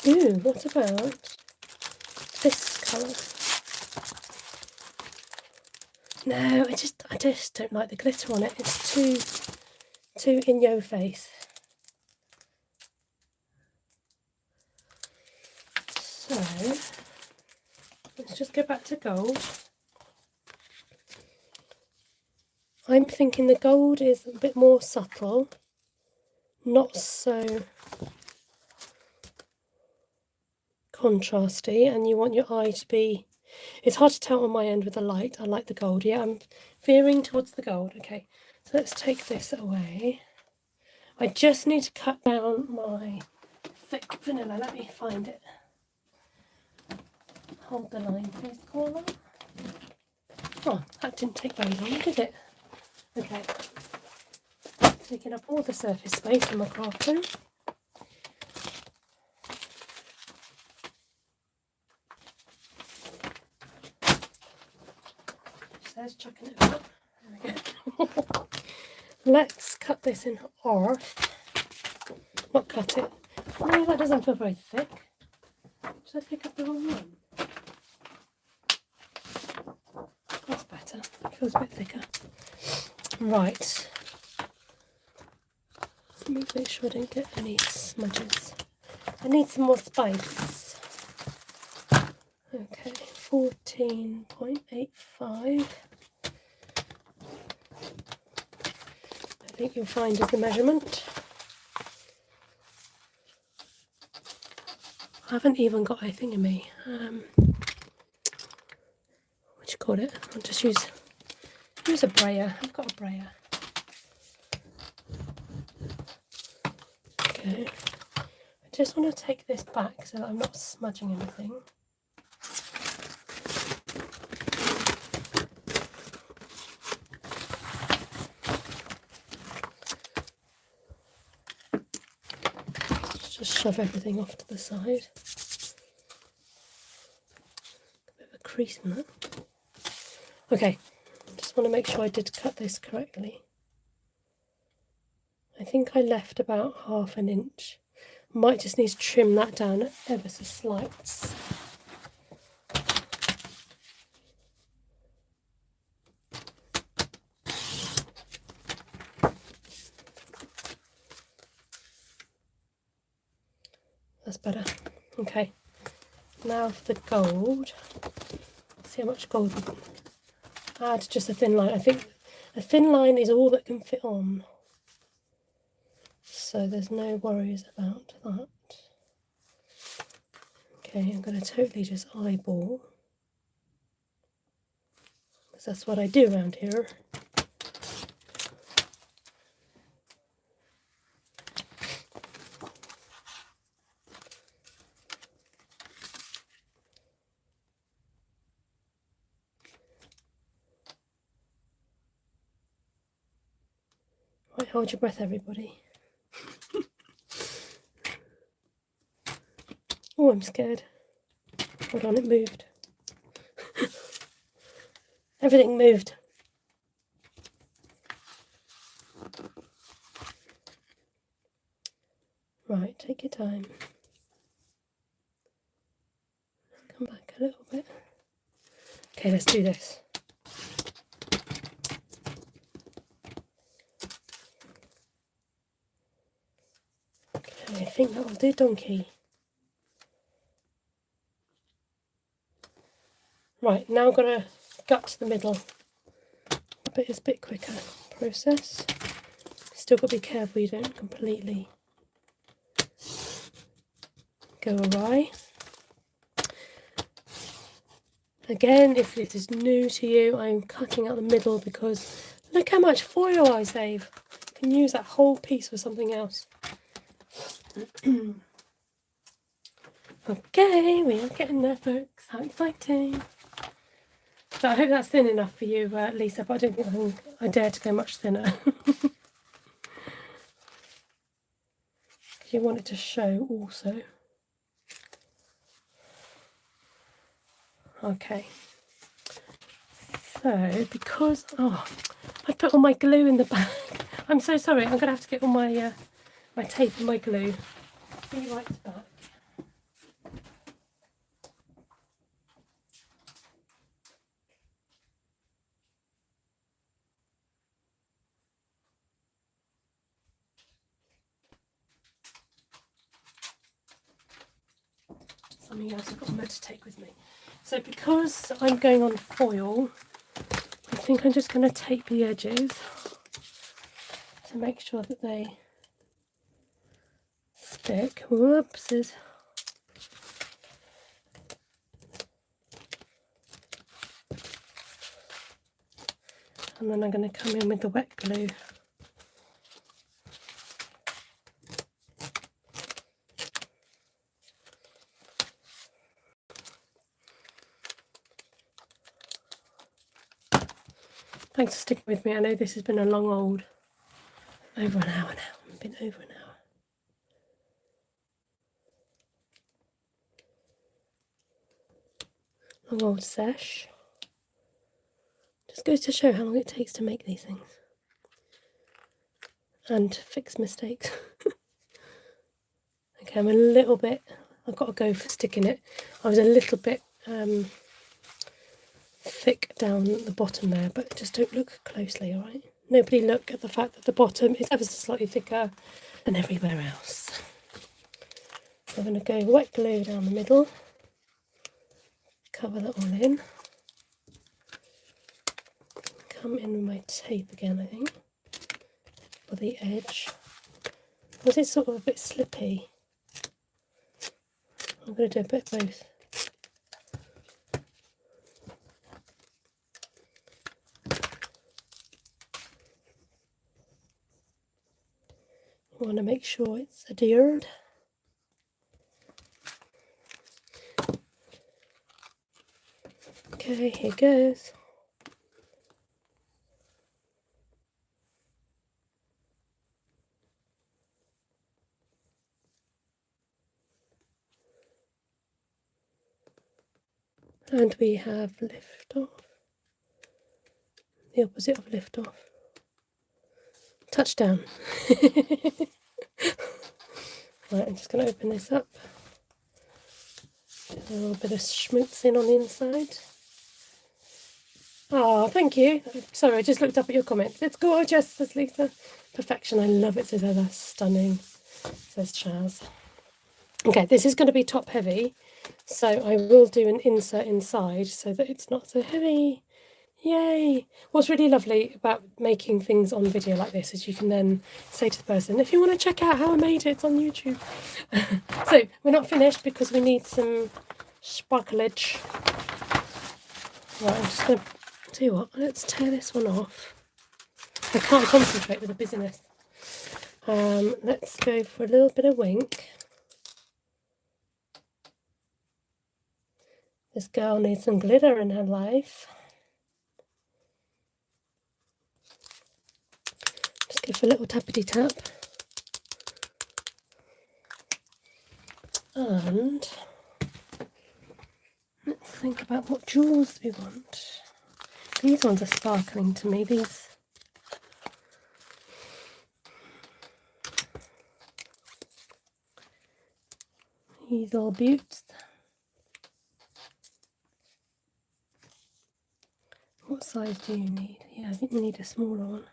Ooh, what about this colour? No, I just don't like the glitter on it. It's too in your face. So let's just go back to gold. I'm thinking the gold is a bit more subtle, not so contrasty, and you want your eye to be... It's hard to tell on my end with the light. I like the gold. Yeah, I'm veering towards the gold. Okay, so let's take this away. I just need to cut down my thick vanilla. Let me find it. Hold the line, please, caller. Oh, that didn't take very long, did it? Okay. Taking up all the surface space in my craft room. Says chucking it up. There we go. Let's cut this in half. Not cut it. No, that doesn't feel very thick. Did I pick up the wrong one? That's better. It feels a bit thicker. Right. Let me make sure I don't get any smudges. I need some more spice. Okay, 14.85. I think you'll find is the measurement. I haven't even got a thing in me. What do you call it? I'll just use a brayer. I've got a brayer. Okay. I just want to take this back so that I'm not smudging anything. Just shove everything off to the side. A bit of a crease in that. Okay, just want to make sure I did cut this correctly. I think I left about ½ an inch. Might just need to trim that down ever so slight. That's better. Okay, now for the gold. See how much gold we can add. Just a thin line. I think a thin line is all that can fit on. So there's no worries about that. Okay, I'm going to totally just eyeball. Because that's what I do around here. Right, hold your breath, everybody. Oh, I'm scared. Hold on, it moved. Everything moved. Right, take your time. Come back a little bit. Okay, let's do this. Okay, I think that will do, donkey. Right, now I've got to gut to the middle. But it's a bit quicker process. Still got to be careful you don't completely go awry. Again, if this is new to you, I'm cutting out the middle because look how much foil I save. I can use that whole piece for something else. Okay, we are getting there, folks. How exciting. So I hope that's thin enough for you, Lisa, but I don't think I dare to go much thinner. You want it to show also. Okay. So, because, I put all my glue in the bag. I'm so sorry, I'm going to have to get all my my tape and my glue. Be right back. Something else I've got to take with me. So because I'm going on foil, I think I'm just going to tape the edges to make sure that they stick. Whoopsies. And then I'm going to come in with the wet glue. Thanks for sticking with me. I know this has been a long old, over an hour now. It's been over an hour. Long old sesh. Just goes to show how long it takes to make these things. And fix mistakes. Okay, I'm a little bit, I've got to go for sticking it. I was a little bit thick down the bottom there, but just don't look closely, alright? Nobody look at the fact that the bottom is ever so slightly thicker than everywhere else. I'm going to go wet glue down the middle, cover that all in, come in with my tape again, I think, for the edge. Was it sort of a bit slippy? I'm going to do a bit of both. I want to make sure it's adhered. Okay, here goes. And we have lift off. The opposite of lift off. Touchdown. Right, I'm just going to open this up. A little bit of schmootzing on the inside. Oh, thank you. Sorry, I just looked up at your comment. It's gorgeous, says Lisa. Perfection, I love it, says Heather. Stunning, says Chaz. Okay, this is going to be top heavy, so I will do an insert inside so that it's not so heavy. Yay! What's really lovely about making things on video like this is you can then say to the person, if you want to check out how I made it, it's on YouTube. So we're not finished because we need some sparklage. Right, I'm just going to tell you what, let's tear this one off. I can't concentrate with the busyness. Let's go for a little bit of wink. This girl needs some glitter in her life. Just give a little tappity tap. And let's think about what jewels we want. These ones are sparkling to me, these. These are beauts. What size do you need? Yeah, I think you need a smaller one.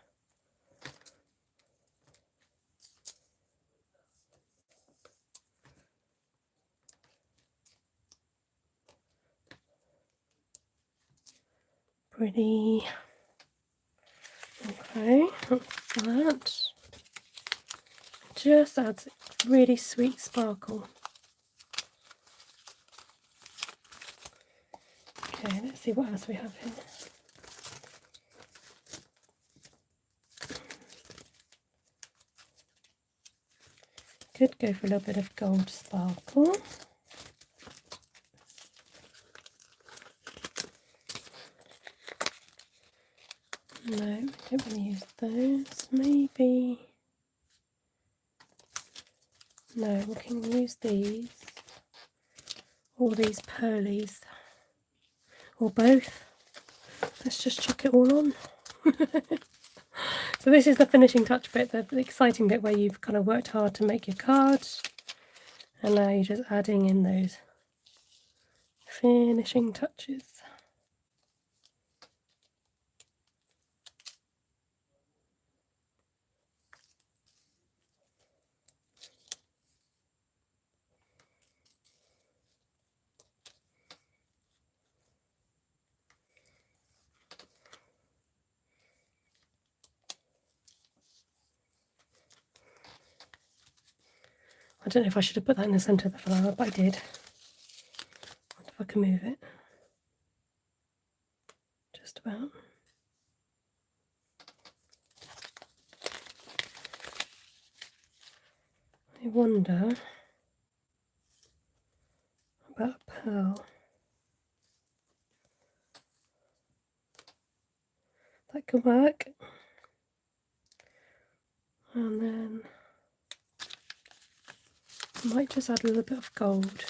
Pretty. Okay, that's that. Just adds really sweet sparkle. Okay, let's see what else we have here. Could go for a little bit of gold sparkle. No, we don't really use those. Maybe. No, we can use these. Or these pearlies. Or both. Let's just chuck it all on. So this is the finishing touch bit, the exciting bit where you've kind of worked hard to make your card. And now you're just adding in those finishing touches. I don't know if I should have put that in the centre of the flower, but I did. If I can move it. Just about. I wonder about a pearl. that could work. And then I might just add a little bit of gold.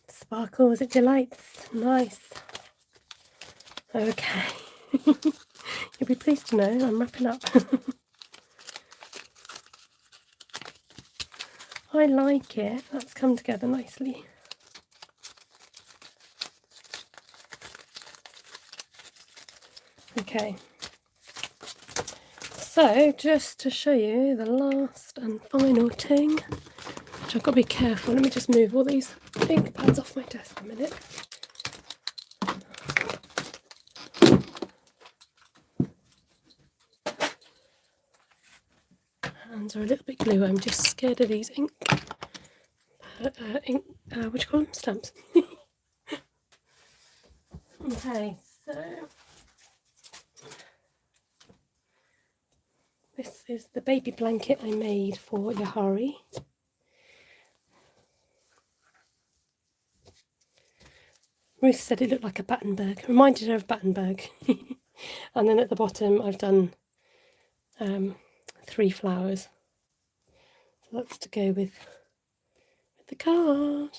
Sparkles, it delights. Nice. Okay. You'll be pleased to know I'm wrapping up. I like it. That's come together nicely. Okay. So, just to show you the last and final thing, which I've got to be careful. Let me just move all these ink pads off my desk a minute. Hands are a little bit gluey. I'm just scared of these ink, what do you call them? Stamps. Okay, so this is the baby blanket I made for Yahari. Ruth said it looked like a Battenberg, reminded her of Battenberg. And then at the bottom I've done 3 flowers. So that's to go with the card.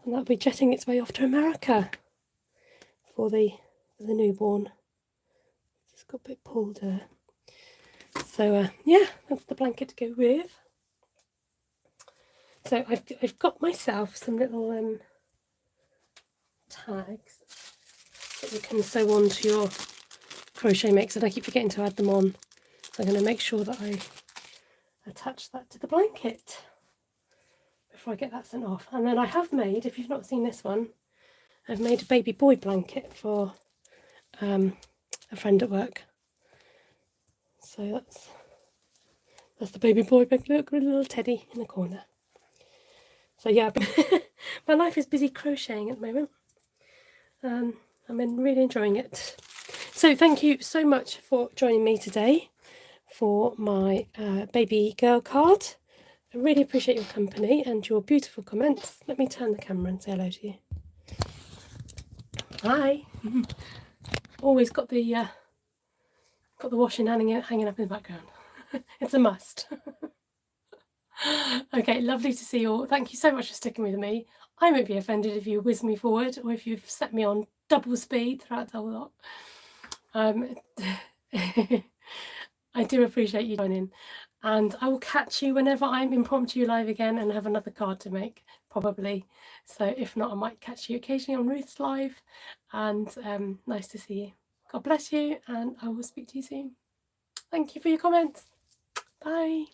And that'll be jetting its way off to America for the newborn. It's got a bit pulled there. So yeah, that's the blanket to go with. So I've got myself some little tags that you can sew onto your crochet mix, and I keep forgetting to add them on. So I'm going to make sure that I attach that to the blanket before I get that sent off. And then I have made, if you've not seen this one, I've made a baby boy blanket for a friend at work. So that's the baby boy blanket. Look, with a little teddy in the corner. So yeah, my life is busy crocheting at the moment. I'm really enjoying it. So thank you so much for joining me today for my baby girl card. I really appreciate your company and your beautiful comments. Let me turn the camera and say hello to you. Hi. Always got the washing hanging up in the background. It's a must. Okay, lovely to see you all. Thank you so much for sticking with me. I won't be offended if you whiz me forward or if you've set me on double speed throughout the whole lot. I do appreciate you joining, and I will catch you whenever I'm impromptu live again and have another card to make, probably. So if not, I might catch you occasionally on Ruth's live, and nice to see you. God bless you, and I will speak to you soon. Thank you for your comments. Bye.